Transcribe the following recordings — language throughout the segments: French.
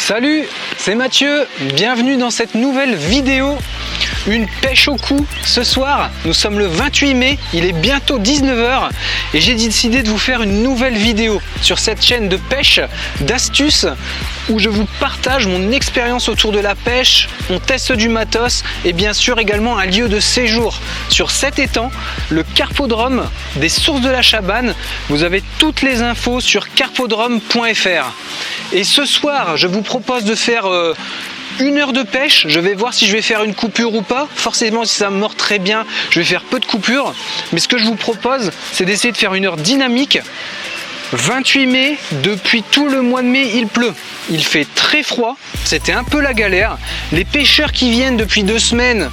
Salut, c'est Mathieu, bienvenue dans cette nouvelle vidéo. Une pêche au cou ce soir, nous sommes le 28 mai, il est bientôt 19 h et j'ai décidé de vous faire une nouvelle vidéo sur cette chaîne de pêche, d'astuces, où je vous partage mon expérience autour de la pêche, on teste du matos et bien sûr également un lieu de séjour sur cet étang, le Carpodrome des Sources de la Chabanne. Vous avez toutes les infos sur carpodrome.fr. Et ce soir, je vous propose de faire une heure de pêche. Je vais voir si je vais faire une coupure ou pas. Forcément, si ça me mord très bien, je vais faire peu de coupures. Mais ce que je vous propose, c'est d'essayer de faire une heure dynamique. 28 mai, depuis tout le mois de mai, il pleut. Il fait très froid. C'était un peu la galère. Les pêcheurs qui viennent depuis 2 semaines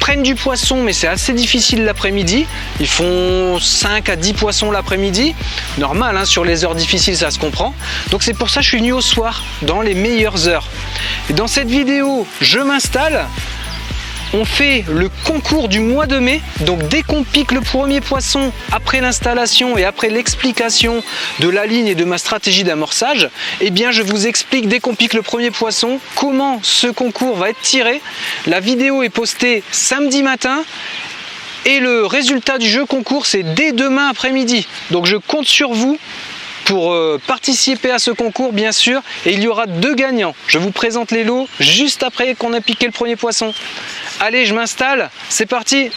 prennent du poisson, mais c'est assez difficile l'après-midi. Ils font 5 à 10 poissons l'après-midi. Normal, hein, sur les heures difficiles, ça se comprend. Donc c'est pour ça que je suis venu au soir, dans les meilleures heures. Et dans cette vidéo, je m'installe. On fait le concours du mois de mai. Donc dès qu'on pique le premier poisson, après l'installation et après l'explication de la ligne et de ma stratégie d'amorçage, eh bien je vous explique dès qu'on pique le premier poisson comment ce concours va être tiré. La vidéo est postée samedi matin. Et le résultat du jeu concours, c'est dès demain après-midi. Donc je compte sur vous pour participer à ce concours, bien sûr. Et il y aura 2 gagnants. Je vous présente les lots juste après qu'on a piqué le premier poisson. Allez, je m'installe. C'est parti!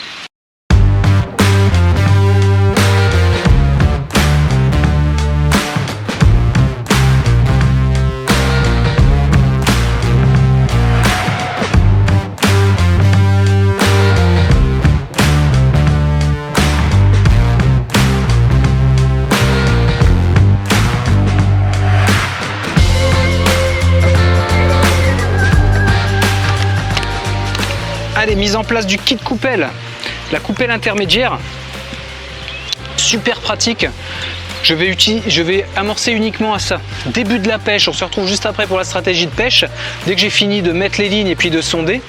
Allez, mise en place du kit coupelle, la coupelle intermédiaire, super pratique. Je vais amorcer uniquement à ça. Début de la pêche, on se retrouve juste après pour la stratégie de pêche. Dès que j'ai fini de mettre les lignes et puis de sonder,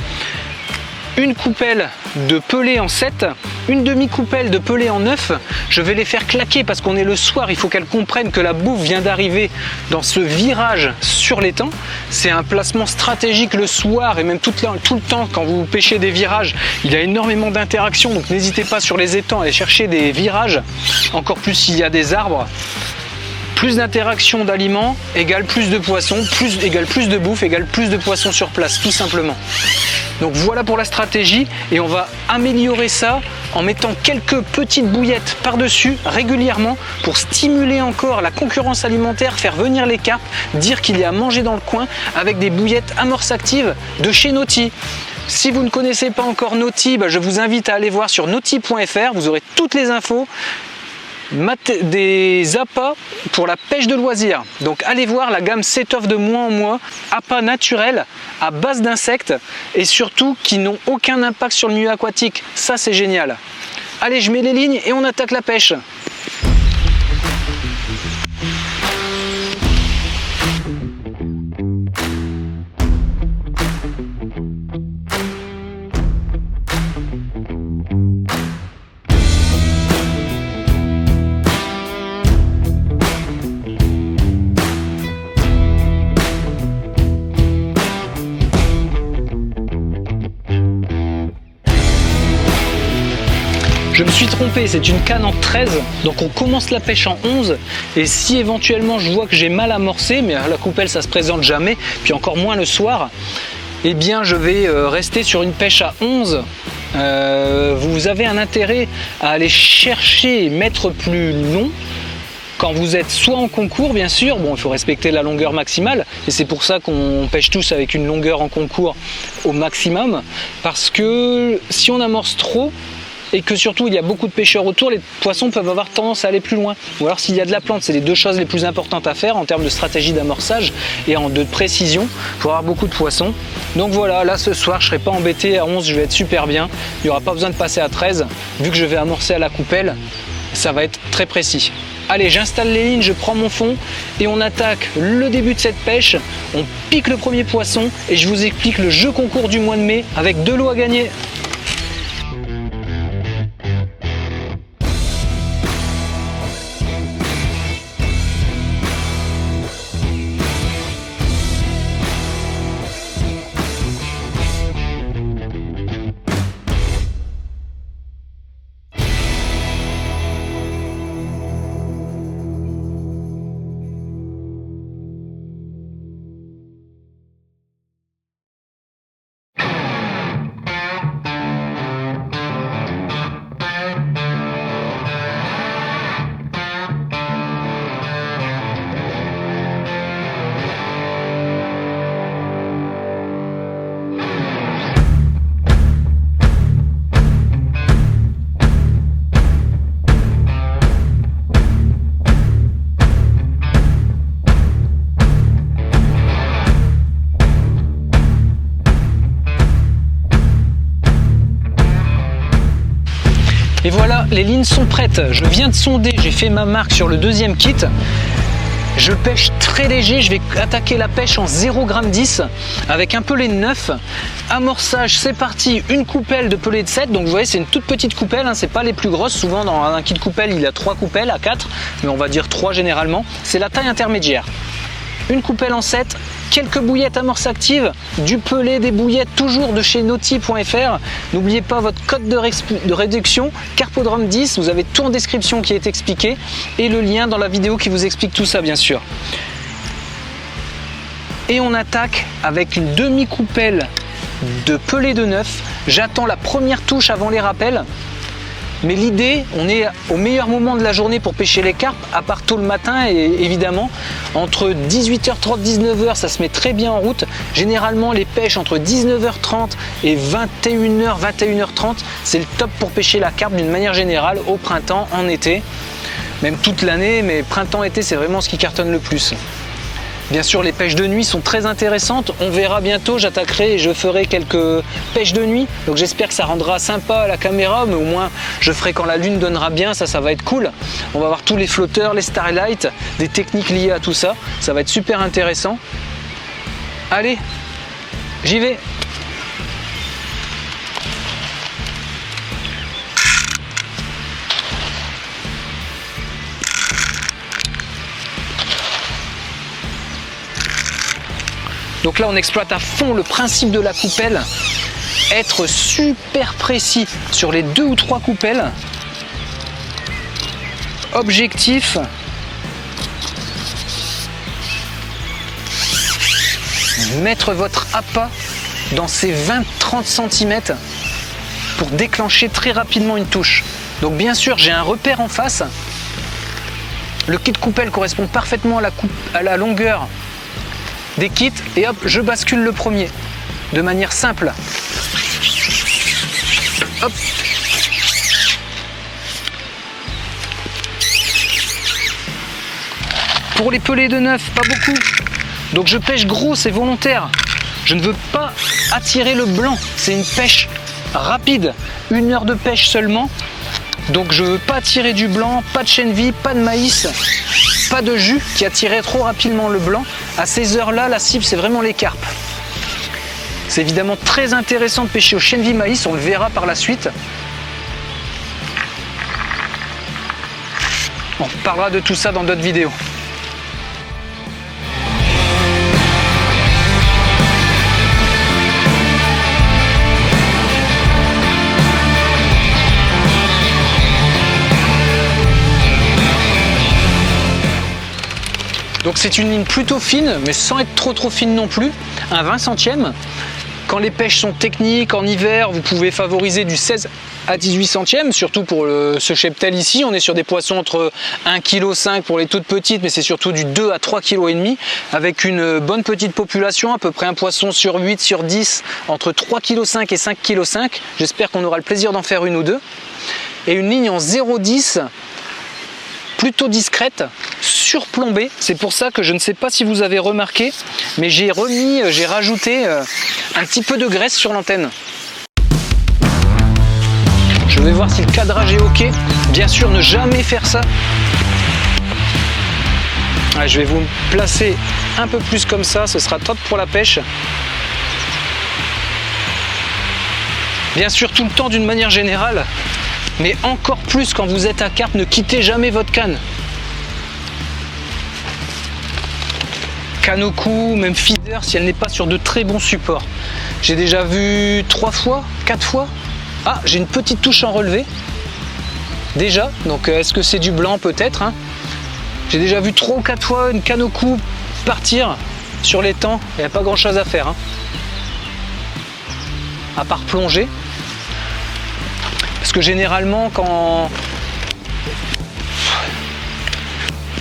une coupelle de pelée en 7, une demi-coupelle de pelée en 9. Je vais les faire claquer parce qu'on est le soir, il faut qu'elles comprennent que la bouffe vient d'arriver dans ce virage sur l'étang. C'est un placement stratégique le soir et même tout le temps quand vous pêchez des virages. Il y a énormément d'interactions, donc n'hésitez pas sur les étangs à aller chercher des virages, encore plus s'il y a des arbres. Plus d'interaction d'aliments égale plus de poissons, égale plus de bouffe, égale plus de poissons sur place, tout simplement. Donc voilà pour la stratégie et on va améliorer ça en mettant quelques petites bouillettes par-dessus régulièrement pour stimuler encore la concurrence alimentaire, faire venir les carpes, dire qu'il y a à manger dans le coin avec des bouillettes amorce active de chez Naughty. Si vous ne connaissez pas encore Naughty, je vous invite à aller voir sur naughty.fr, vous aurez toutes les infos. Des appâts pour la pêche de loisirs. Donc allez voir la gamme s'étoffe de mois en mois, appâts naturels à base d'insectes et surtout qui n'ont aucun impact sur le milieu aquatique. Ça c'est génial. Allez, je mets les lignes et on attaque la pêche. Je me suis trompé, c'est une canne en 13, donc on commence la pêche en 11 et si éventuellement je vois que j'ai mal amorcé, mais la coupelle ça se présente jamais, puis encore moins le soir, eh bien je vais rester sur une pêche à 11. Vous avez un intérêt à aller chercher et mettre plus long quand vous êtes soit en concours, bien sûr, bon, il faut respecter la longueur maximale, et c'est pour ça qu'on pêche tous avec une longueur en concours au maximum, parce que si on amorce trop, et que surtout il y a beaucoup de pêcheurs autour, les poissons peuvent avoir tendance à aller plus loin. Ou alors s'il y a de la plante, c'est les 2 choses les plus importantes à faire en termes de stratégie d'amorçage et de précision pour avoir beaucoup de poissons. Donc voilà, là ce soir je ne serai pas embêté, à 11 je vais être super bien. Il n'y aura pas besoin de passer à 13, vu que je vais amorcer à la coupelle, ça va être très précis. Allez, j'installe les lignes, je prends mon fond et on attaque le début de cette pêche. On pique le premier poisson et je vous explique le jeu concours du mois de mai avec 2 lots à gagner. les lignes sont prêtes. Je viens de sonder, j'ai fait ma marque sur le deuxième kit. Je pêche très léger, je vais attaquer la pêche en 0,10 g avec un pellet de 9. Amorçage, c'est parti, une coupelle de pellet de 7. Donc vous voyez, c'est une toute petite coupelle, hein, c'est pas les plus grosses. Souvent dans un kit coupelle, il y a 3 coupelles à 4, mais on va dire 3 généralement. C'est la taille intermédiaire. Une coupelle en 7, quelques bouillettes amorce active, du pellet, des bouillettes, toujours de chez naughty.fr. N'oubliez pas votre code de réduction, Carpodrome 10, vous avez tout en description qui est expliqué et le lien dans la vidéo qui vous explique tout ça bien sûr. Et on attaque avec une demi-coupelle de pellet de 9. J'attends la première touche avant les rappels. Mais l'idée, on est au meilleur moment de la journée pour pêcher les carpes, à part tôt le matin et évidemment. Entre 18h30 et 19h, ça se met très bien en route. Généralement, les pêches entre 19h30 et 21h, 21h30, c'est le top pour pêcher la carpe d'une manière générale, au printemps, en été. Même toute l'année, mais printemps-été, c'est vraiment ce qui cartonne le plus. Bien sûr, les pêches de nuit sont très intéressantes. On verra bientôt, j'attaquerai et je ferai quelques pêches de nuit. Donc j'espère que ça rendra sympa à la caméra, mais au moins je ferai quand la lune donnera bien, ça va être cool. On va voir tous les flotteurs, les starlights, des techniques liées à tout ça. Ça va être super intéressant. Allez, j'y vais. Donc là, on exploite à fond le principe de la coupelle, être super précis sur les 2 ou 3 coupelles. Objectif, mettre votre appât dans ces 20-30 cm pour déclencher très rapidement une touche. Donc bien sûr, j'ai un repère en face. Le kit coupelle correspond parfaitement à la longueur des kits et hop, je bascule le premier de manière simple. Hop. Pour les pelets de 9, pas beaucoup. Donc je pêche gros, c'est volontaire. Je ne veux pas attirer le blanc, c'est une pêche rapide, 1 heure de pêche seulement. Donc je ne veux pas attirer du blanc, pas de chènevis, pas de maïs, pas de jus qui attirait trop rapidement le blanc. À ces heures-là, la cible, c'est vraiment les carpes. C'est évidemment très intéressant de pêcher au chènevis maïs, on le verra par la suite. On parlera de tout ça dans d'autres vidéos. Donc c'est une ligne plutôt fine, mais sans être trop fine non plus, un 20 centièmes. Quand les pêches sont techniques, en hiver, vous pouvez favoriser du 16 à 18 centièmes, surtout pour ce cheptel ici. On est sur des poissons entre 1,5 kg pour les toutes petites, mais c'est surtout du 2 à 3,5 kg, avec une bonne petite population, à peu près un poisson sur 8, sur 10, entre 3,5 kg et 5,5 kg. J'espère qu'on aura le plaisir d'en faire une ou deux. Et une ligne en 0,10, plutôt discrète, surplombée. C'est pour ça que je ne sais pas si vous avez remarqué, mais j'ai rajouté un petit peu de graisse sur l'antenne. Je vais voir si le cadrage est ok. Bien sûr, ne jamais faire ça. Ouais, je vais vous placer un peu plus comme ça, ce sera top pour la pêche. Bien sûr, tout le temps d'une manière générale, mais encore plus quand vous êtes à carpe, ne quittez jamais votre canne. Canne au cou, même feeder, si elle n'est pas sur de très bons supports. J'ai déjà vu 3 fois, 4 fois. Ah, j'ai une petite touche en relevé. Déjà, donc est-ce que c'est du blanc peut-être, hein? J'ai déjà vu 3 ou 4 fois une canne au cou partir sur l'étang. Il n'y a pas grand chose à faire, hein, à part plonger. Parce que généralement, quand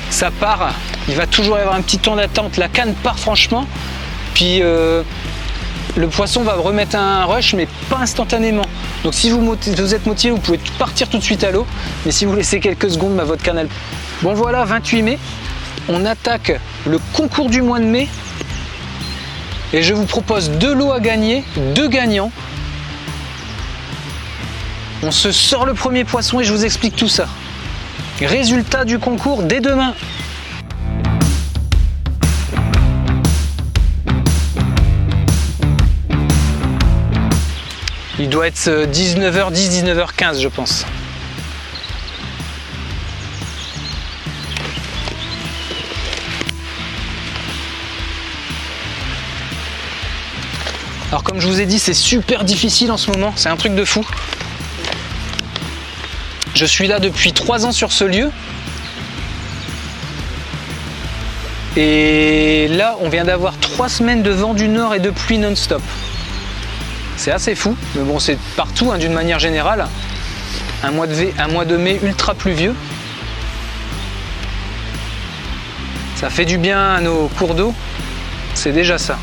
ça part, il va toujours y avoir un petit temps d'attente. La canne part franchement, puis le poisson va remettre un rush, mais pas instantanément. Donc si vous êtes motivé, vous pouvez partir tout de suite à l'eau. Mais si vous laissez quelques secondes, votre canne... Bon voilà, 28 mai, on attaque le concours du mois de mai. Et je vous propose 2 lots à gagner, 2 gagnants. On se sort le premier poisson et je vous explique tout ça. Résultat du concours dès demain. Il doit être 19h10, 19h15 je pense. Alors comme je vous ai dit, c'est super difficile en ce moment, c'est un truc de fou. Je suis là depuis 3 ans sur ce lieu. Et là, on vient d'avoir 3 semaines de vent du nord et de pluie non-stop. C'est assez fou, mais bon, c'est partout hein, d'une manière générale. Un mois de mai ultra pluvieux. Ça fait du bien à nos cours d'eau, c'est déjà ça.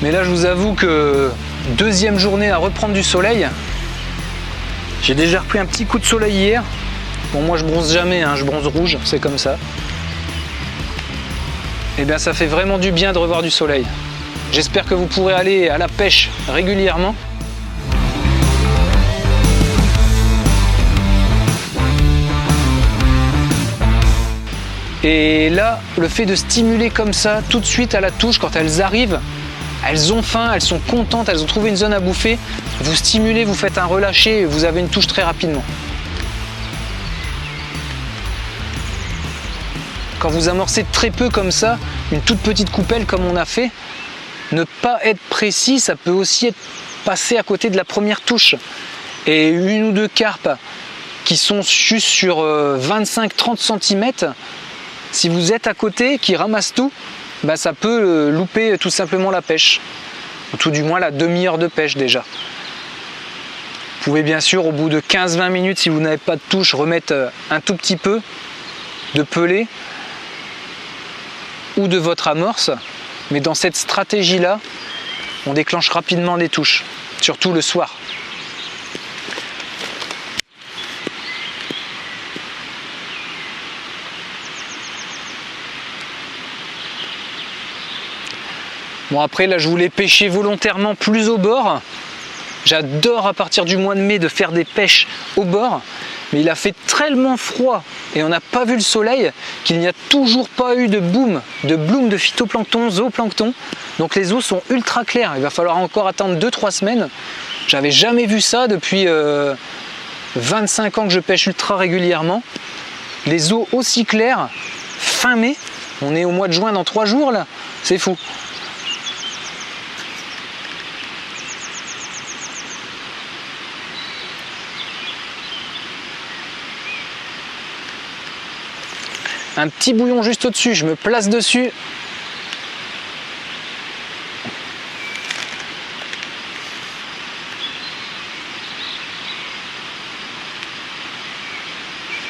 Mais là, je vous avoue que deuxième journée à reprendre du soleil. J'ai déjà repris un petit coup de soleil hier. Bon, moi je bronze jamais, hein, je bronze rouge, c'est comme ça. Et bien ça fait vraiment du bien de revoir du soleil. J'espère que vous pourrez aller à la pêche régulièrement. Et là, le fait de stimuler comme ça, tout de suite à la touche, quand elles arrivent, elles ont faim, elles sont contentes, elles ont trouvé une zone à bouffer. Vous stimulez, vous faites un relâché et vous avez une touche très rapidement. Quand vous amorcez très peu comme ça, une toute petite coupelle comme on a fait, ne pas être précis, ça peut aussi être passer à côté de la première touche. Et une ou deux carpes qui sont juste sur 25-30 cm, si vous êtes à côté, qui ramassent tout, bah ça peut louper tout simplement la pêche. Ou tout du moins la demi-heure de pêche déjà. Vous pouvez bien sûr au bout de 15-20 minutes, si vous n'avez pas de touche, remettre un tout petit peu de pelé ou de votre amorce. Mais dans cette stratégie-là, on déclenche rapidement des touches, surtout le soir. Bon après là je voulais pêcher volontairement plus au bord. J'adore à partir du mois de mai de faire des pêches au bord. Mais il a fait tellement froid et on n'a pas vu le soleil qu'il n'y a toujours pas eu de bloom de phytoplancton, zooplancton. Donc les eaux sont ultra claires. Il va falloir encore attendre 2-3 semaines. J'avais jamais vu ça depuis 25 ans que je pêche ultra régulièrement. Les eaux aussi claires, fin mai. On est au mois de juin dans 3 jours là. C'est fou. Un petit bouillon juste au-dessus, je me place dessus.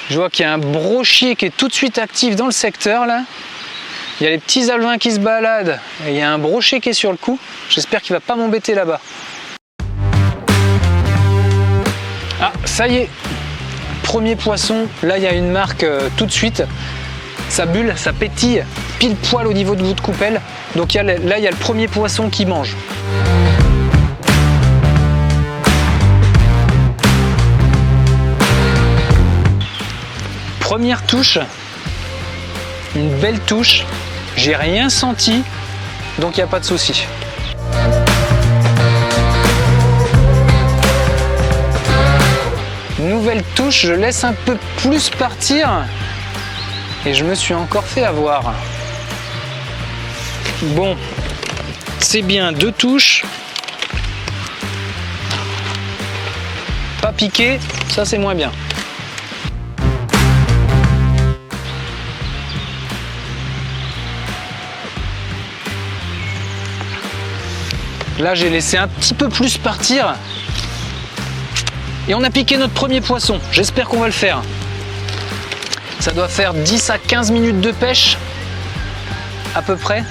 Je vois qu'il y a un brochier qui est tout de suite actif dans le secteur là. Il y a les petits alevins qui se baladent et il y a un brochier qui est sur le coup. J'espère qu'il ne va pas m'embêter là-bas. Ah, ça y est. Premier poisson, là il y a une marque tout de suite. Ça bulle, ça pétille pile poil au niveau de votre coupelle. Donc là, il y a le premier poisson qui mange. Première touche, une belle touche. J'ai rien senti, donc il n'y a pas de souci. Nouvelle touche, je laisse un peu plus partir. Et je me suis encore fait avoir. Bon, c'est bien 2 touches. Pas piqué, ça c'est moins bien. Là j'ai laissé un petit peu plus partir. Et on a piqué notre premier poisson. J'espère qu'on va le faire. Ça doit faire 10 à 15 minutes de pêche, à peu près.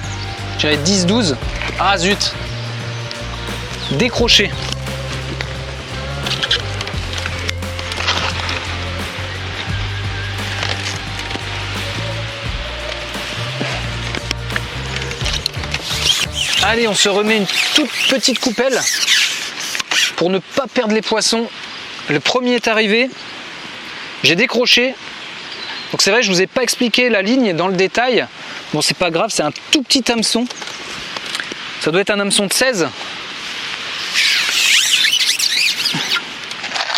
Je dirais 10-12. Ah zut! Décroché. Allez, on se remet une toute petite coupelle. pour ne pas perdre les poissons. Le premier est arrivé, j'ai décroché. Donc c'est vrai, je vous ai pas expliqué la ligne dans le détail. Bon, c'est pas grave, c'est un tout petit hameçon. Ça doit être un hameçon de 16.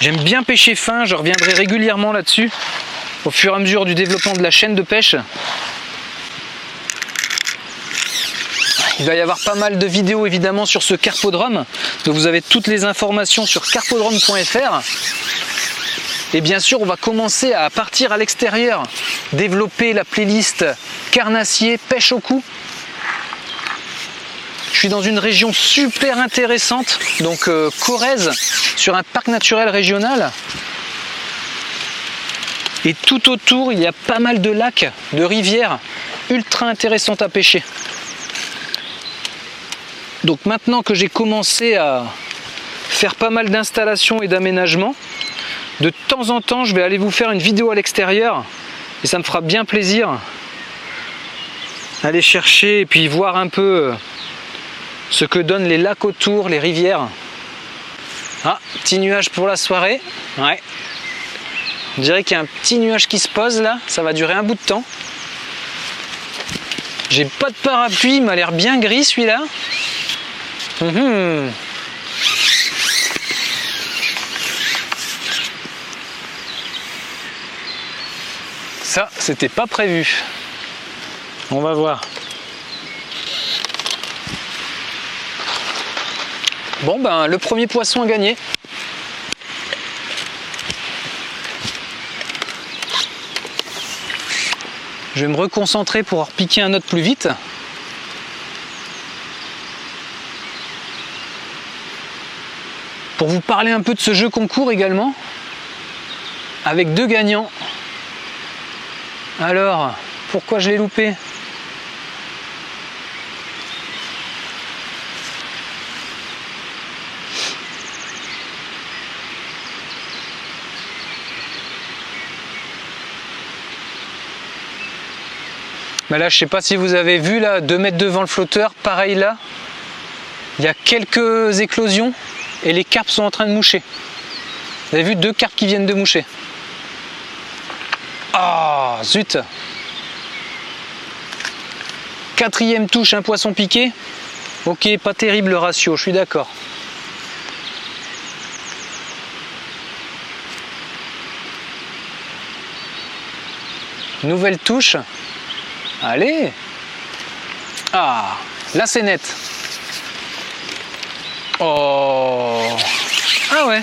J'aime bien pêcher fin, je reviendrai régulièrement là-dessus au fur et à mesure du développement de la chaîne de pêche. Il va y avoir pas mal de vidéos évidemment sur ce carpodrome. Donc vous avez toutes les informations sur carpodrome.fr. Et bien sûr, on va commencer à partir à l'extérieur, développer la playlist carnassier, pêche au cou. Je suis dans une région super intéressante, donc Corrèze, sur un parc naturel régional. Et tout autour, il y a pas mal de lacs, de rivières ultra intéressantes à pêcher. Donc maintenant que j'ai commencé à faire pas mal d'installations et d'aménagements, de temps en temps, je vais aller vous faire une vidéo à l'extérieur et ça me fera bien plaisir. Aller chercher et puis voir un peu ce que donnent les lacs autour, les rivières. Ah, petit nuage pour la soirée. Ouais. On dirait qu'il y a un petit nuage qui se pose là, ça va durer un bout de temps. J'ai pas de parapluie, il m'a l'air bien gris celui-là. Ça, c'était pas prévu. On va voir. Bon ben, le premier poisson a gagné. Je vais me reconcentrer pour repiquer un autre plus vite. Pour vous parler un peu de ce jeu concours également, avec 2 gagnants. Alors, pourquoi je l'ai loupé ? Ben là, je sais pas si vous avez vu, là, 2 mètres devant le flotteur, pareil là, il y a quelques éclosions et les carpes sont en train de moucher. Vous avez vu 2 carpes qui viennent de moucher. Ah, zut! 4e touche, un poisson piqué. Ok, pas terrible le ratio, je suis d'accord. Nouvelle touche. Allez! Ah, là c'est net. Oh! Ah ouais!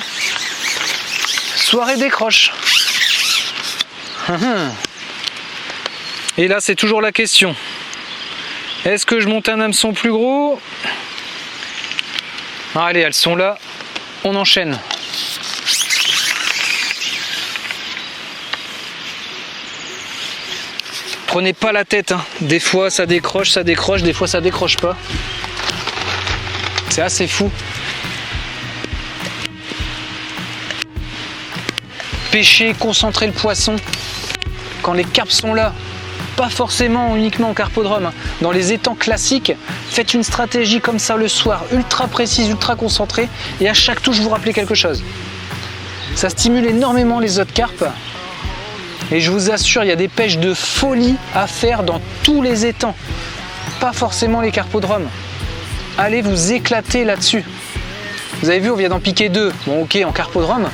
Soirée décroche. Et là c'est toujours la question. Est-ce que je monte un hameçon plus gros? Allez, elles sont là. On enchaîne. Prenez pas la tête, hein. Des fois ça décroche, des fois ça décroche pas. C'est assez fou. Pêcher, concentrer le poisson quand les carpes sont là. Pas forcément uniquement en carpodrome. Dans les étangs classiques, faites une stratégie comme ça le soir, ultra précise, ultra concentrée, et à chaque touche vous rappelez quelque chose. Ça stimule énormément les autres carpes. Et je vous assure, il y a des pêches de folie à faire dans tous les étangs. Pas forcément les carpodromes. Allez vous éclater là-dessus. Vous avez vu, on vient d'en piquer 2. Bon ok, en carpodrome.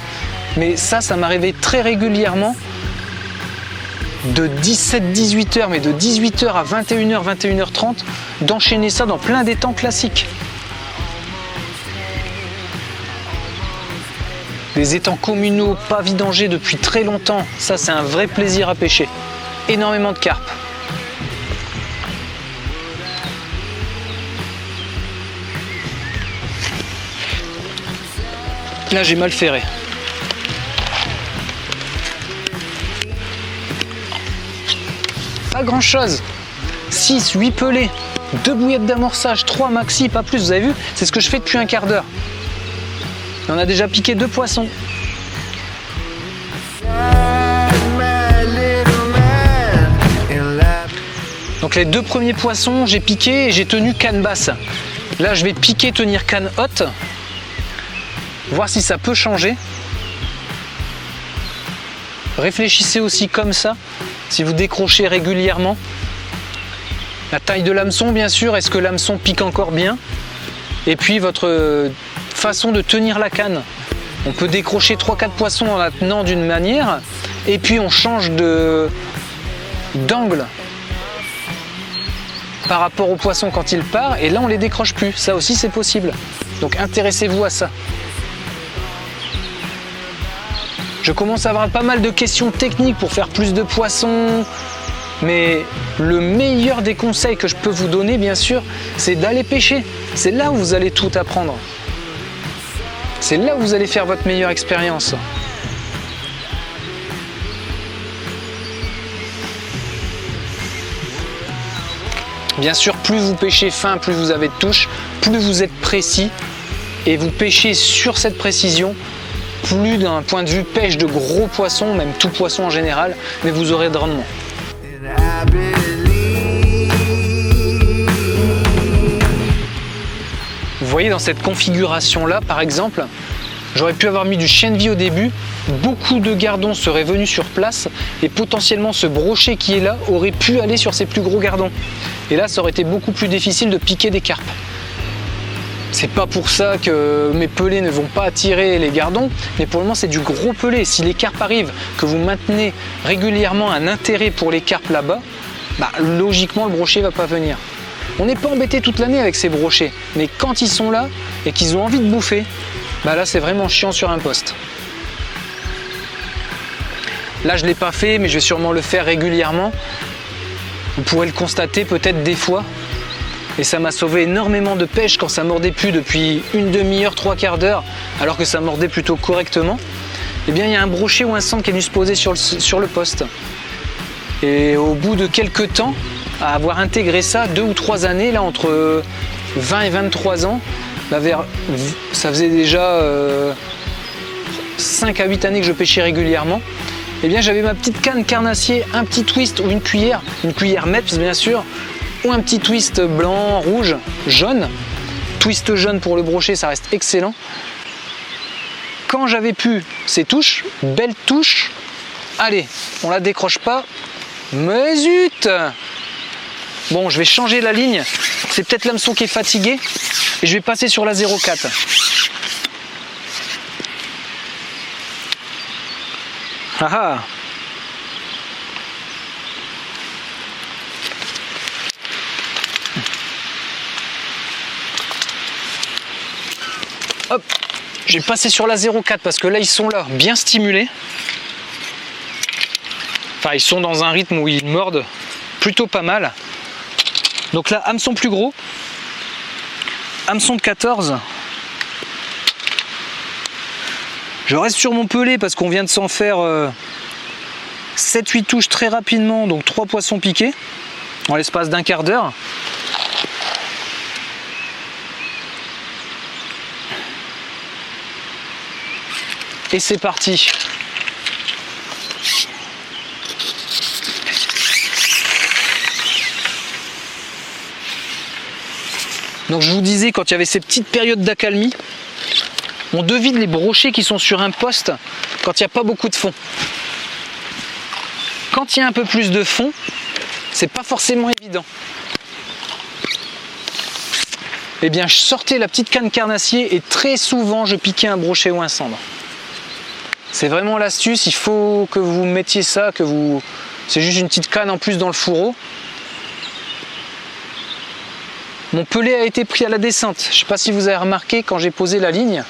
Mais ça m'arrivait très régulièrement de 17-18 heures, mais de 18 h à 21 h, 21 h 30, d'enchaîner ça dans plein d'étangs classiques. Des étangs communaux, pas vidangés depuis très longtemps, ça c'est un vrai plaisir à pêcher. Énormément de carpes. Là j'ai mal ferré. Pas grand chose. 6, 8 pelés, 2 bouillettes d'amorçage, 3 maxi, pas plus, vous avez vu? C'est ce que je fais depuis un quart d'heure. On a déjà piqué 2 poissons. Donc les 2 premiers poissons, j'ai piqué et j'ai tenu canne basse. Là, je vais piquer, tenir canne haute. voir si ça peut changer. Réfléchissez aussi comme ça, si vous décrochez régulièrement. La taille de l'hameçon, bien sûr, est-ce que l'hameçon pique encore bien? Et puis votre façon de tenir la canne. On peut décrocher 3-4 poissons en la tenant d'une manière, et puis on change d'angle par rapport au poisson quand il part, et là on les décroche plus. Ça aussi c'est possible. Donc intéressez-vous à ça. Je commence à avoir pas mal de questions techniques pour faire plus de poissons, mais le meilleur des conseils que je peux vous donner, bien sûr, c'est d'aller pêcher. C'est là où vous allez tout apprendre. C'est là où vous allez faire votre meilleure expérience. Bien sûr, plus vous pêchez fin, plus vous avez de touches, plus vous êtes précis, et vous pêchez sur cette précision, plus d'un point de vue pêche de gros poissons, même tout poisson en général, mais vous aurez de rendement. Vous voyez, dans cette configuration là par exemple, j'aurais pu avoir mis du chien de vie au début, beaucoup de gardons seraient venus sur place et potentiellement ce brochet qui est là aurait pu aller sur ces plus gros gardons. Et là ça aurait été beaucoup plus difficile de piquer des carpes. C'est pas pour ça que mes pelets ne vont pas attirer les gardons, mais pour le moment c'est du gros pelé. Si les carpes arrivent, que vous maintenez régulièrement un intérêt pour les carpes là-bas, logiquement le brochet va pas venir. On n'est pas embêté toute l'année avec ces brochets, mais quand ils sont là et qu'ils ont envie de bouffer, là c'est vraiment chiant sur un poste. Là je ne l'ai pas fait, mais je vais sûrement le faire régulièrement. Vous pourrez le constater peut-être des fois. Et ça m'a sauvé énormément de pêche quand ça mordait plus depuis une demi-heure, 3/4 d'heure, alors que ça mordait plutôt correctement. Eh bien il y a un brochet ou un centre qui est venu se poser sur le poste. Et au bout de quelques temps, à avoir intégré ça, 2 ou 3 années, là entre 20 et 23 ans, ça faisait déjà 5 à 8 années que je pêchais régulièrement. Eh bien j'avais ma petite canne carnassier, un petit twist ou une cuillère MEPS bien sûr, ou un petit twist blanc, rouge, jaune. Twist jaune pour le brochet, ça reste excellent. Quand j'avais pu ces touches, belles touches, allez, on la décroche pas, mais zut! Bon, je vais changer la ligne, c'est peut-être l'hameçon qui est fatigué, et je vais passer sur la 0,4. Ah ah! Hop, je vais passer sur la 0,4 parce que là ils sont là, bien stimulés. Enfin, ils sont dans un rythme où ils mordent plutôt pas mal. Donc là, hameçon plus gros, hameçon de 14. Je reste sur mon pelé parce qu'on vient de s'en faire 7-8 touches très rapidement, donc 3 poissons piqués en l'espace d'un quart d'heure. Et c'est parti. Donc je vous disais, quand il y avait ces petites périodes d'accalmie, on devine les brochets qui sont sur un poste quand il n'y a pas beaucoup de fond. Quand il y a un peu plus de fond, c'est pas forcément évident. Eh bien, je sortais la petite canne carnassier et très souvent je piquais un brochet ou un cendre. C'est vraiment l'astuce, il faut que vous mettiez ça, c'est juste une petite canne en plus dans le fourreau. Mon pelé a été pris à la descente. Je ne sais pas si vous avez remarqué quand j'ai posé la ligne.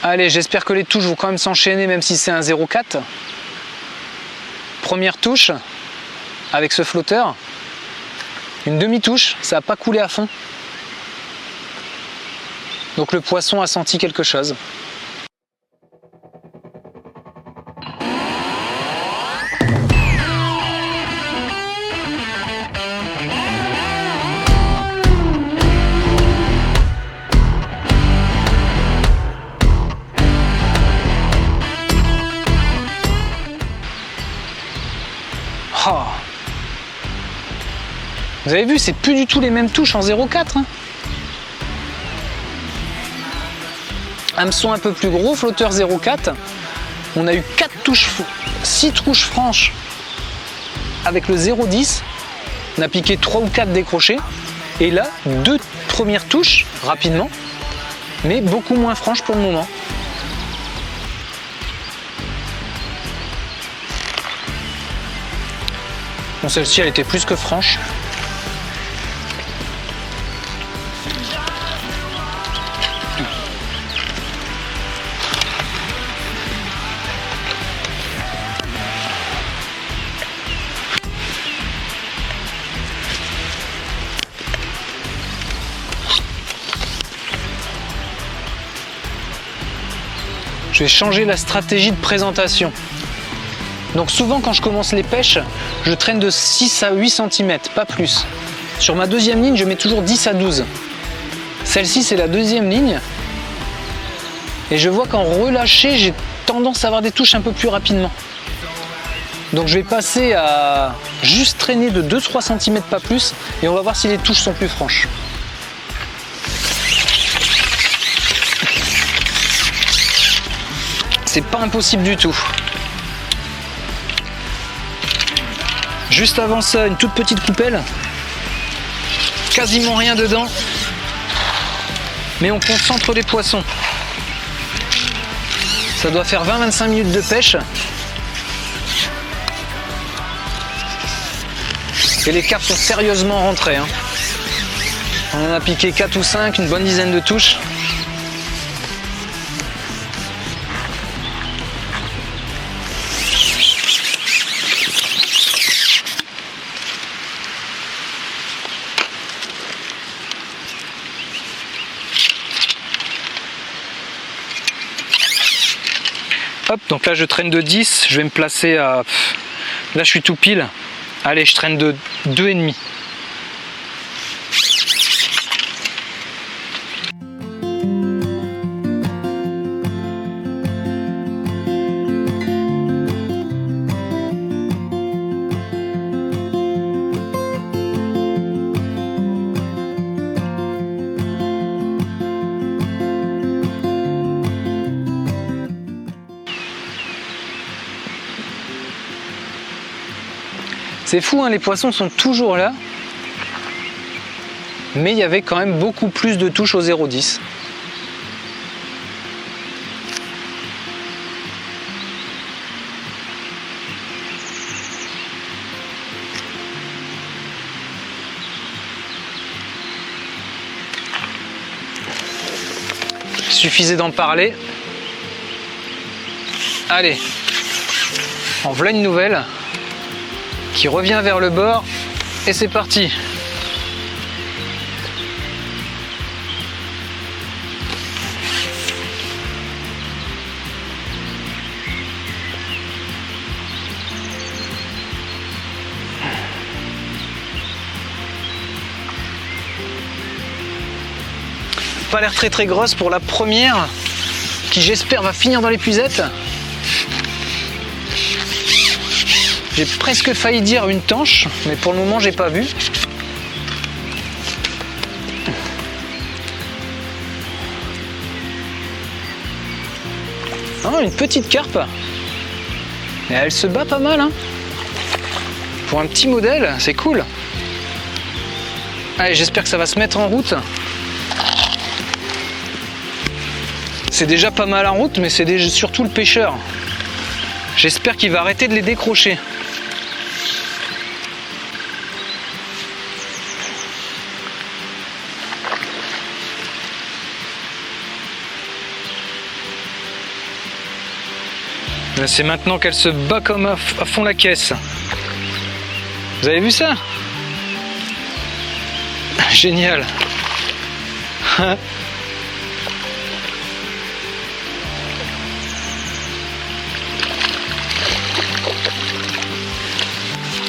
Allez, j'espère que les touches vont quand même s'enchaîner même si c'est un 0,4. Première touche avec ce flotteur. Une demi-touche, ça n'a pas coulé à fond. Donc le poisson a senti quelque chose. Oh. Vous avez vu, c'est plus du tout les mêmes touches en 0,4. Hein. Hameçon un peu plus gros, flotteur 0,4. On a eu 6 touches franches avec le 0,10. On a piqué 3 ou 4 décrochés. Et là, 2 premières touches rapidement, mais beaucoup moins franches pour le moment. Bon, celle-ci, elle était plus que franche. Je vais changer la stratégie de présentation. Donc souvent quand je commence les pêches, je traîne de 6 à 8 cm, pas plus. Sur ma deuxième ligne, je mets toujours 10 à 12. Celle-ci, c'est la deuxième ligne. Et je vois qu'en relâché, j'ai tendance à avoir des touches un peu plus rapidement. Donc je vais passer à juste traîner de 2-3 cm, pas plus. Et on va voir si les touches sont plus franches. C'est pas impossible du tout. Juste avant ça, une toute petite coupelle. Quasiment rien dedans. Mais on concentre les poissons. Ça doit faire 20-25 minutes de pêche. Et les carpes sont sérieusement rentrées. Hein. On en a piqué 4 ou 5, une bonne dizaine de touches. Hop, donc là je traîne de 10, je vais me placer à... Là je suis tout pile. Allez, je traîne de 2,5. C'est fou, hein, les poissons sont toujours là, mais il y avait quand même beaucoup plus de touches au 0,10. Il suffisait d'en parler. Allez, en voilà une nouvelle qui revient vers le bord et c'est parti. Pas l'air très grosse pour la première qui j'espère va finir dans l'épuisette. J'ai presque failli dire une tanche, mais pour le moment j'ai pas vu. Oh, une petite carpe. Et elle se bat pas mal, hein. Pour un petit modèle, c'est cool. Allez, j'espère que ça va se mettre en route. C'est déjà pas mal en route, mais c'est surtout le pêcheur. J'espère qu'il va arrêter de les décrocher. C'est maintenant qu'elle se bat comme à fond la caisse. Vous avez vu ça? Génial.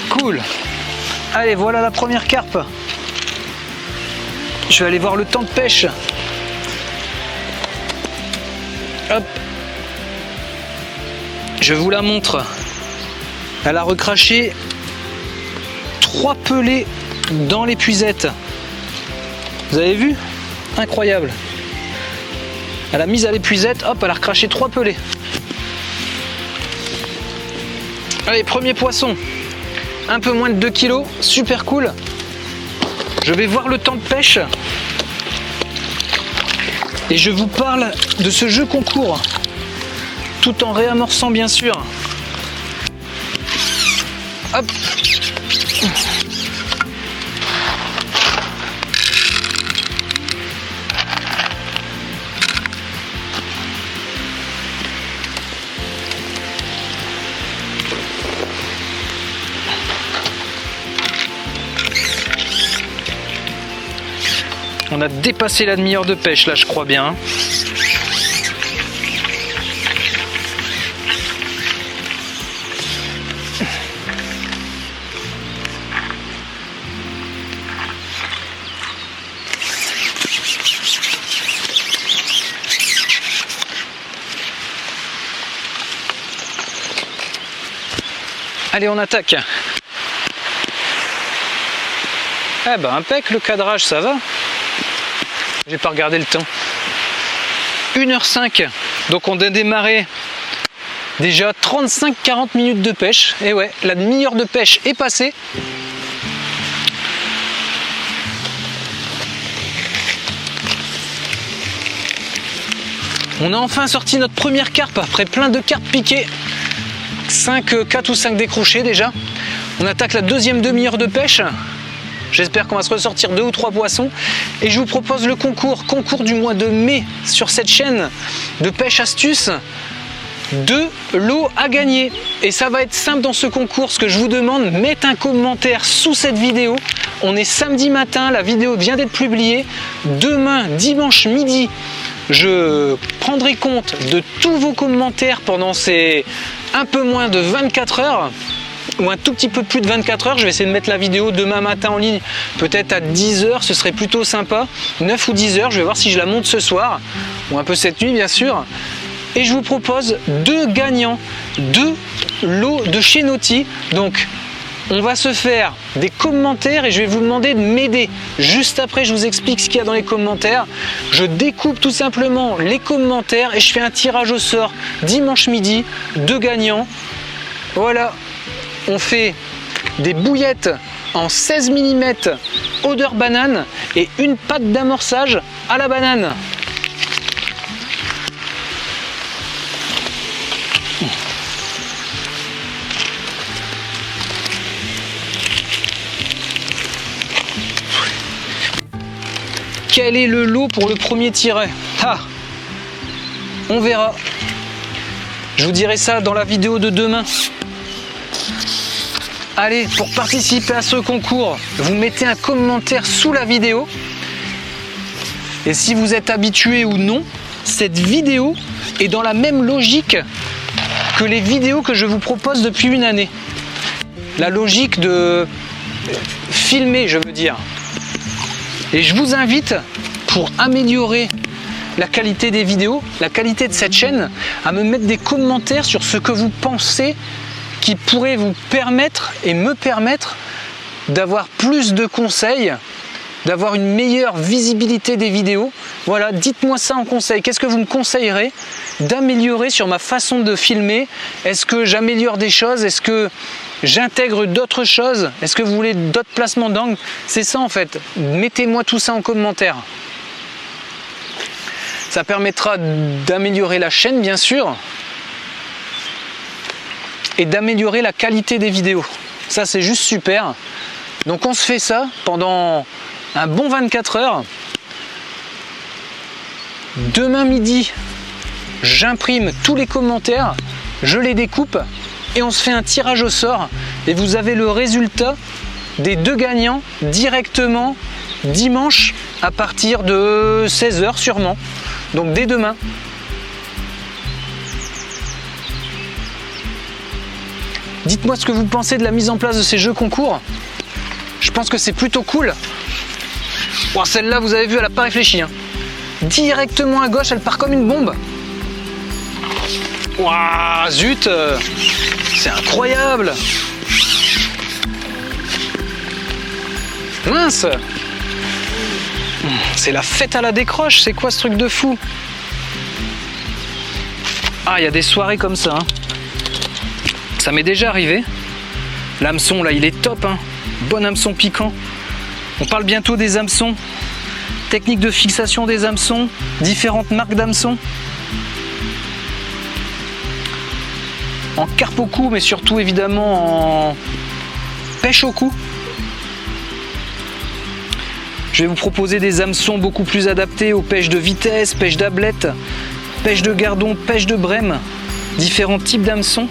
Cool. Allez, voilà la première carpe. Je vais aller voir le temps de pêche. Hop. Je vous la montre. Elle a recraché 3 pelés dans l'épuisette. Vous avez vu? Incroyable. Elle a mis à l'épuisette, hop, elle a recraché 3 pelés. Allez, premier poisson. Un peu moins de 2 kg, super cool. Je vais voir le temps de pêche. Et je vous parle de ce jeu concours. Tout en réamorçant bien sûr. Hop. On a dépassé la demi-heure de pêche là, je crois bien. Allez, on attaque. Eh ben, impec, le cadrage, ça va. J'ai pas regardé le temps. 1h05. Donc on a démarré déjà 35-40 minutes de pêche. Et ouais, la demi-heure de pêche est passée. On a enfin sorti notre première carpe après plein de carpes piquées. 4 ou 5 décrochés déjà. On attaque la deuxième demi-heure de pêche. J'espère qu'on va se ressortir 2 ou 3 poissons. Et je vous propose le concours du mois de mai sur cette chaîne de pêche astuce. 2 lots à gagner. Et ça va être simple dans ce concours. Ce que je vous demande, mettez un commentaire sous cette vidéo. On est samedi matin, la vidéo vient d'être publiée. Demain, dimanche midi, je prendrai compte de tous vos commentaires pendant ces un peu moins de 24 heures. Ou un tout petit peu plus de 24 heures. Je vais essayer de mettre la vidéo demain matin en ligne, peut-être à 10 heures, ce serait plutôt sympa. 9 ou 10 heures, je vais voir si je la monte ce soir, ou un peu cette nuit bien sûr. Et je vous propose 2 gagnants, 2 lots de chez Naughty. Donc on va se faire des commentaires et je vais vous demander de m'aider. Juste après, je vous explique ce qu'il y a dans les commentaires. Je découpe tout simplement les commentaires et je fais un tirage au sort dimanche midi, 2 gagnants. Voilà. On fait des bouillettes en 16 mm odeur banane et une pâte d'amorçage à la banane. Quel est le lot pour le premier tiret? Ah, on verra. Je vous dirai ça dans la vidéo de demain. Allez, pour participer à ce concours, vous mettez un commentaire sous la vidéo. Et si vous êtes habitué ou non, cette vidéo est dans la même logique que les vidéos que je vous propose depuis une année. La logique de filmer, je veux dire. Et je vous invite, pour améliorer la qualité des vidéos, la qualité de cette chaîne, à me mettre des commentaires sur ce que vous pensez qui pourrait vous permettre et me permettre d'avoir plus de conseils, d'avoir une meilleure visibilité des vidéos. Voilà, dites-moi ça en conseil. Qu'est-ce que vous me conseillerez d'améliorer sur ma façon de filmer? Est-ce que j'améliore des choses? Est-ce que j'intègre d'autres choses? Est-ce que vous voulez d'autres placements d'angle? C'est ça en fait. Mettez-moi tout ça en commentaire. Ça permettra d'améliorer la chaîne, bien sûr, et d'améliorer la qualité des vidéos. Ça, c'est juste super. Donc on se fait ça pendant un bon 24 heures. Demain midi, j'imprime tous les commentaires, je les découpe et on se fait un tirage au sort. Et vous avez le résultat des 2 gagnants directement dimanche à partir de 16 h sûrement. Donc dès demain. Dites-moi ce que vous pensez de la mise en place de ces jeux concours. Je pense que c'est plutôt cool. Bon, celle-là, vous avez vu, elle n'a pas réfléchi. Hein. Directement à gauche, elle part comme une bombe. Ouah, zut, c'est incroyable. Mince! C'est la fête à la décroche, c'est quoi ce truc de fou? Ah, il y a des soirées comme ça. Hein. Ça m'est déjà arrivé. L'hameçon, là, il est top. Hein. Bon hameçon piquant. On parle bientôt des hameçons. Technique de fixation des hameçons. Différentes marques d'hameçons. En carpe au cou, mais surtout, évidemment, en pêche au cou. Je vais vous proposer des hameçons beaucoup plus adaptés aux pêches de vitesse, pêche d'ablette, pêche de gardon, pêche de brème, différents types d'hameçons.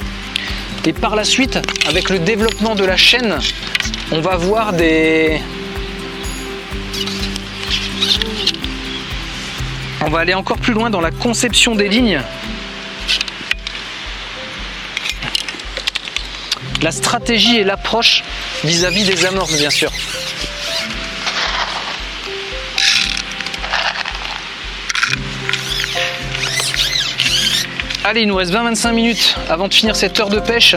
Et par la suite, avec le développement de la chaîne, on va voir On va aller encore plus loin dans la conception des lignes. La stratégie et l'approche vis-à-vis des amorces, bien sûr. Allez, il nous reste 20-25 minutes avant de finir cette heure de pêche.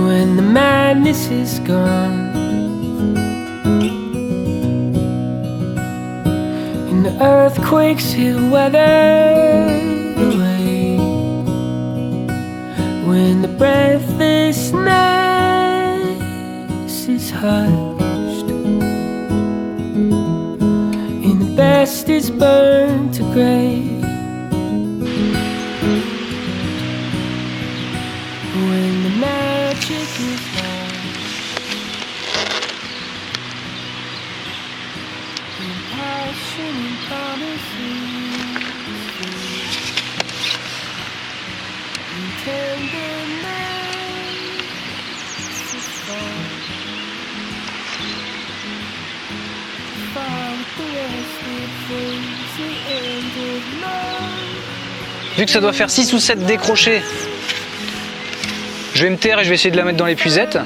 When the madness is gone and the earthquakes have weathered away, when the breathlessness is hushed and the best is burned to grey, when the magic is gone and passion and promises and tenderness is gone, far with the rest it fades the end of love. Vu que ça doit faire 6 ou 7 décrochés, je vais me taire et je vais essayer de la mettre dans l'épuisette.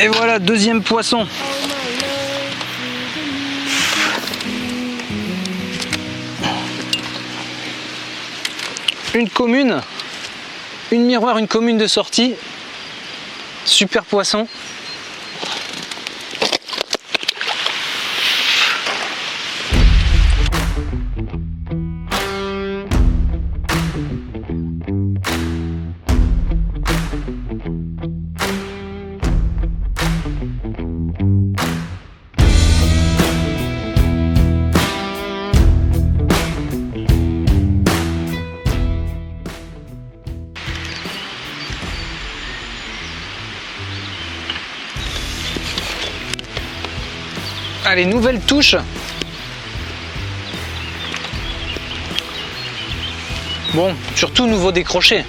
Et voilà, deuxième poisson. Une commune, une miroir, une commune de sortie. Super poisson. Allez, nouvelle touche. Bon, surtout nouveau décroché.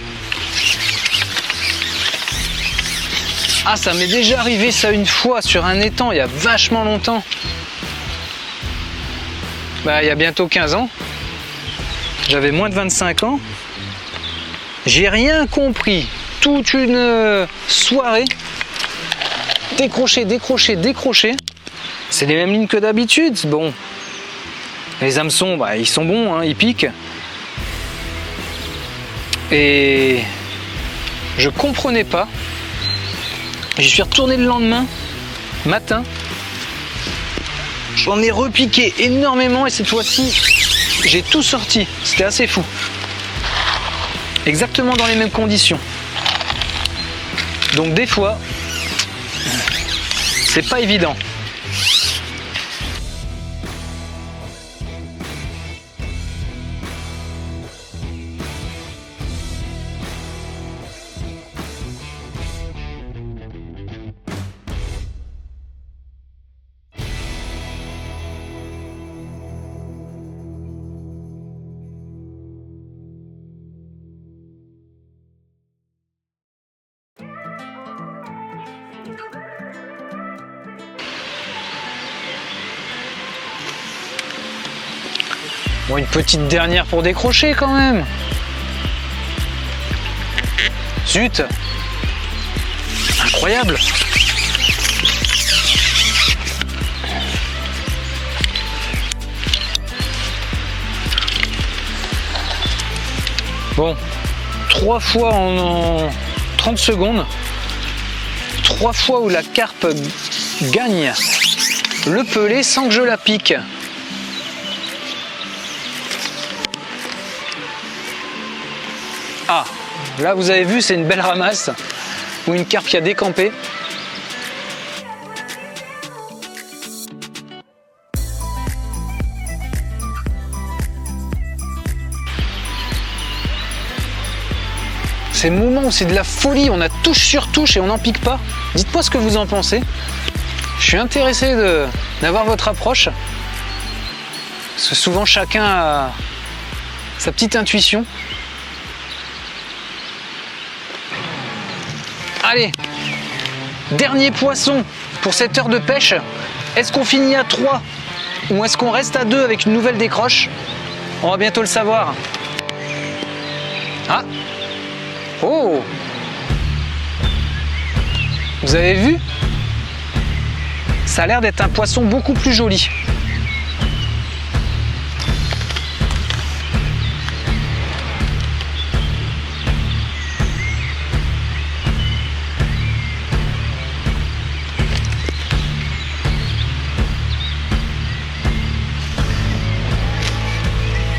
Ah, ça m'est déjà arrivé ça une fois sur un étang, il y a vachement longtemps. Bah, il y a bientôt 15 ans. J'avais moins de 25 ans. J'ai rien compris. Toute une soirée. Décroché, décroché, décroché. C'est les mêmes lignes que d'habitude. Bon. Les hameçons, bah, ils sont bons, hein, ils piquent. Et je comprenais pas. J'y suis retourné le lendemain, matin. J'en ai repiqué énormément et cette fois-ci, j'ai tout sorti. C'était assez fou. Exactement dans les mêmes conditions. Donc des fois, c'est pas évident. Bon, une petite dernière pour décrocher quand même. Zut! Incroyable! Bon, 3 fois en 30 secondes. 3 fois où la carpe gagne le pelé sans que je la pique. Ah, là vous avez vu, c'est une belle ramasse ou une carpe qui a décampé. C'est le moment où c'est de la folie, on a touche sur touche et on n'en pique pas. Dites-moi ce que vous en pensez. Je suis intéressé d'avoir votre approche. Parce que souvent chacun a sa petite intuition. Allez, dernier poisson pour cette heure de pêche. Est-ce qu'on finit à 3 ou est-ce qu'on reste à 2 avec une nouvelle décroche? On va bientôt le savoir. Ah! Oh! Vous avez vu? Ça a l'air d'être un poisson beaucoup plus joli.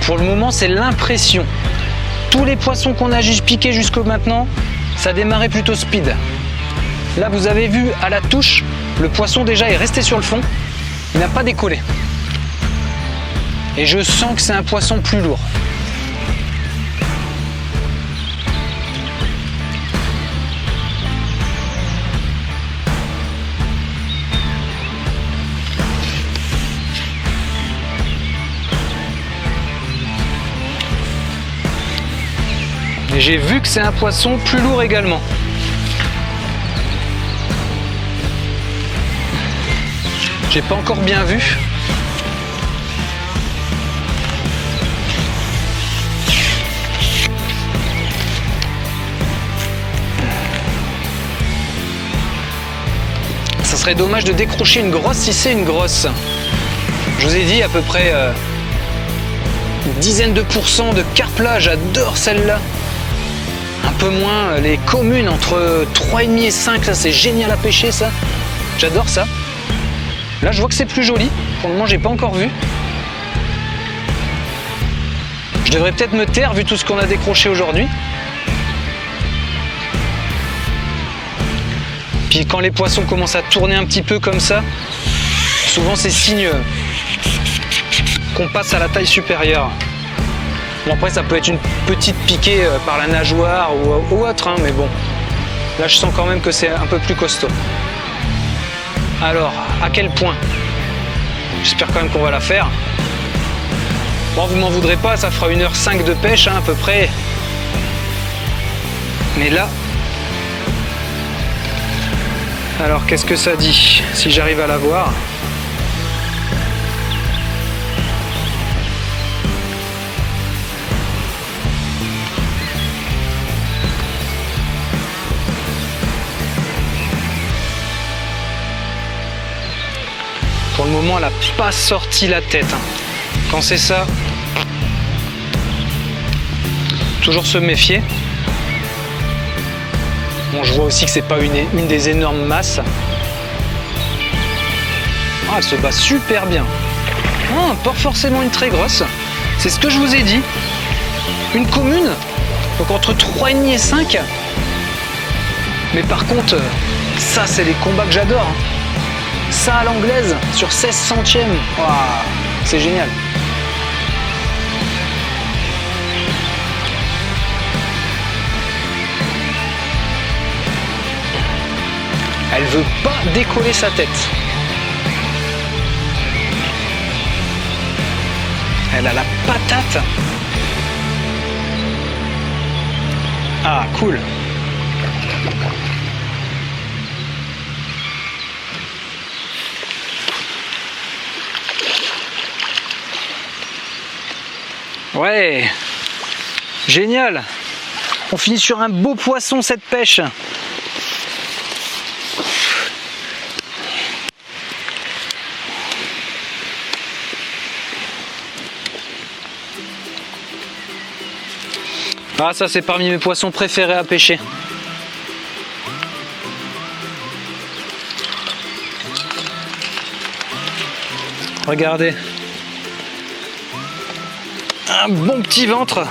Pour le moment, c'est l'impression. Tous les poissons qu'on a piqués jusqu'au maintenant, ça démarrait plutôt speed. Là, vous avez vu à la touche, le poisson déjà est resté sur le fond. Il n'a pas décollé. Et je sens que c'est un poisson plus lourd. Et j'ai vu que c'est un poisson plus lourd également. J'ai pas encore bien vu. Ça serait dommage de décrocher une grosse si c'est une grosse. Je vous ai dit à peu près une dizaine de pourcents de carpe là, j'adore celle-là. Un peu moins les communes entre 3,5 et 5, ça c'est génial à pêcher ça. J'adore ça. Là je vois que c'est plus joli. Pour le moment j'ai pas encore vu. Je devrais peut-être me taire vu tout ce qu'on a décroché aujourd'hui. Puis quand les poissons commencent à tourner un petit peu comme ça, souvent c'est signe qu'on passe à la taille supérieure. Bon, après ça peut être une petite piquée par la nageoire ou autre, hein, mais bon, là je sens quand même que c'est un peu plus costaud. Alors, à quel point? J'espère quand même qu'on va la faire. Bon, vous m'en voudrez pas, ça fera 1h05 de pêche hein, à peu près. Mais là... Alors qu'est-ce que ça dit si j'arrive à la voir? Pour le moment, elle n'a pas sorti la tête. Quand c'est ça, toujours se méfier. Bon, je vois aussi que c'est pas une des énormes masses. Ah, elle se bat super bien. Ah, pas forcément une très grosse. C'est ce que je vous ai dit. Une commune, donc entre 3,5 et 5. Mais par contre, ça, c'est les combats que j'adore. Ça à l'anglaise sur 16 centièmes. Wow, c'est génial. Elle veut pas décoller sa tête. Elle a la patate. Ah, cool. Ouais, génial. On finit sur un beau poisson cette pêche. Ah, ça c'est parmi mes poissons préférés à pêcher. Regardez. Un bon petit ventre.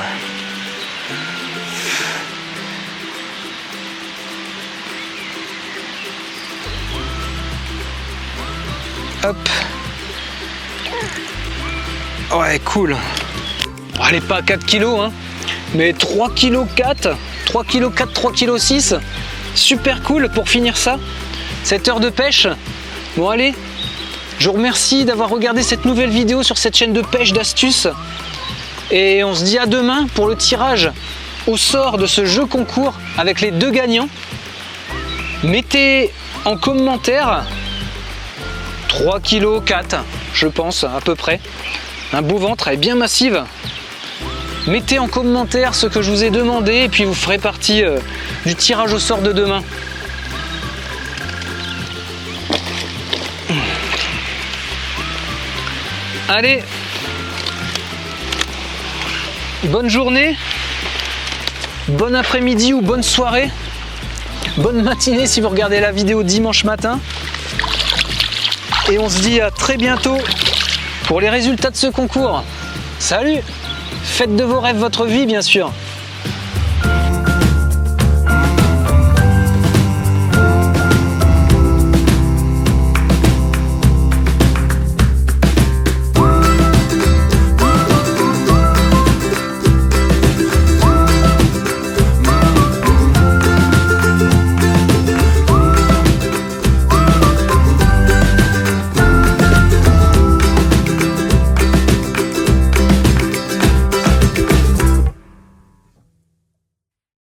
Hop. Ouais, cool. Bon, elle n'est pas à 4 kg, hein, mais 3 kg 4, 3 kg 4, 3 kg 6. Super cool pour finir ça. Cette heure de pêche. Bon, allez. Je vous remercie d'avoir regardé cette nouvelle vidéo sur cette chaîne de pêche d'astuces. Et on se dit à demain pour le tirage au sort de ce jeu concours avec les 2 gagnants. Mettez en commentaire 3 kg 4, je pense, à peu près. Un beau ventre, elle est bien massive. Mettez en commentaire ce que je vous ai demandé et puis vous ferez partie du tirage au sort de demain. Allez, bonne journée, bon après-midi ou bonne soirée, bonne matinée si vous regardez la vidéo dimanche matin. Et on se dit à très bientôt pour les résultats de ce concours. Salut! Faites de vos rêves votre vie, bien sûr.